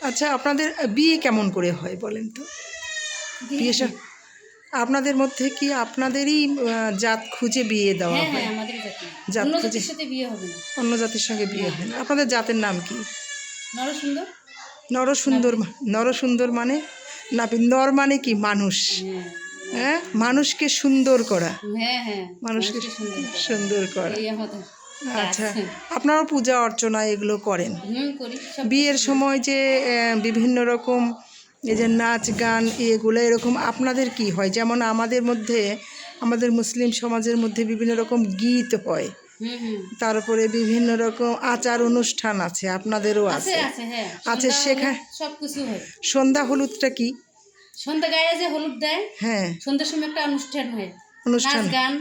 আচ্ছা, আপনাদের বিয়ে কেমন করে হয় বলেন তো? বিয়ে আপনাদের মধ্যে কি আপনাদেরই জাত খুঁজে বিয়ে দেওয়া হ্যাঁ হয়? হ্যাঁ আমাদের জাতি, জাত অন্য খুঁজে জাতির সাথে বিয়ে হবে না। অন্য জাতির সঙ্গে বিয়ে না। হয় না? আপনাদের জাতের নাম কি? নরসুন্দর। নরসুন্দর। নরসুন্দর মানে নাপিত। নর মানে কি? মানুষ। হ্যাঁ হ্যাঁ, মানুষকে সুন্দর করা। হ্যাঁ হ্যাঁ মানুষকে মানুষকে সুন্দর করা। সুন্দর করা। এই আমাদের আচ্ছা, কাজ। আপনারা পূজা অর্চনা এগুলো করেন? করি সব বিয়ের কিছু। সময় যে বিভিন্ন রকম এই যে নাচ গান এগুলো এরকম আপনাদের কি হয়? যেমন আমাদের মধ্যে, আমাদের মুসলিম সমাজের মধ্যে বিভিন্ন রকম গীত হয়, তারপরে বিভিন্ন রকম আচার অনুষ্ঠান আছে, আপনাদেরও আছে আছে? আছে হ্যাঁ আছে সেখানে সব কিছু হয়। সন্ধ্যা হলুদটা কি? সন্ধ্যা গায়ে যে হলুদ দেয়, হ্যাঁ, সন্ধ্যার সময় একটা অনুষ্ঠান হয়, অনুষ্ঠান। নাচ গান,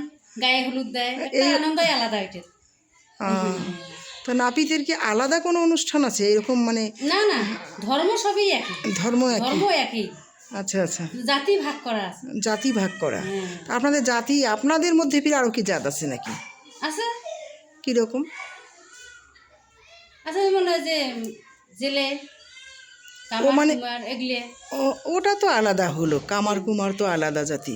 গায়ে হলুদ দেয়, একটা আনন্দই আলাদা এটার। তো নাপিতের কি আলাদা কোনো অনুষ্ঠান আছে এরকম? মানে না না, ধর্ম সবই একই, ধর্ম একই? ধর্ম একই, আচ্ছা আচ্ছা, জাতি ভাগ করা আছে। জাতি ভাগ করা। হ্যাঁ আপনাদের জাতি, আপনাদের মধ্যে ফির আরও কি জাত আছে নাকি? আছে। কীরকম? আচ্ছা যেমন ওই যে জেলে, কামার মানে কুমার এগুলো। ওটা তো আলাদা হলো, কামার কুমার তো আলাদা জাতি।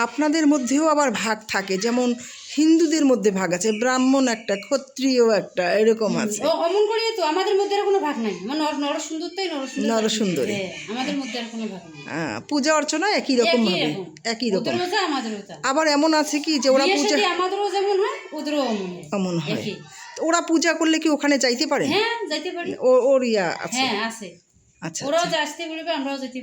আপনাদের মধ্যেও আবার ভাগ থাকে, যেমন হিন্দুদের মধ্যে ভাগ আছে, ব্রাহ্মণ একটা, ক্ষত্রিয় একটা, এরকম আছে। ও অমন করিয়ে তো আমাদের মধ্যে আর কোনো ভাগ নাই, মানে নরসুন্দর তাই নরসুন্দর। নরসুন্দরী। আমাদের মধ্যে আর কোনো ভাগ নাই। পূজা অর্চনা একই রকম ভাবে, একই রকম। ওদেরও তা আমাদেরও তা। আবার এমন আছে কি যে ওরা পূজা, আমাদেরও যেমন হয় ওদেরও এমন হয়। একই। তো ওরা পূজা করলে কি ওখানে যাইতে পারে? হ্যাঁ যাইতে পারি। ওর ইয়া আছে? হ্যাঁ আছে। আচ্ছা, ওরাও আসতে পারবে, আমরাও যেতে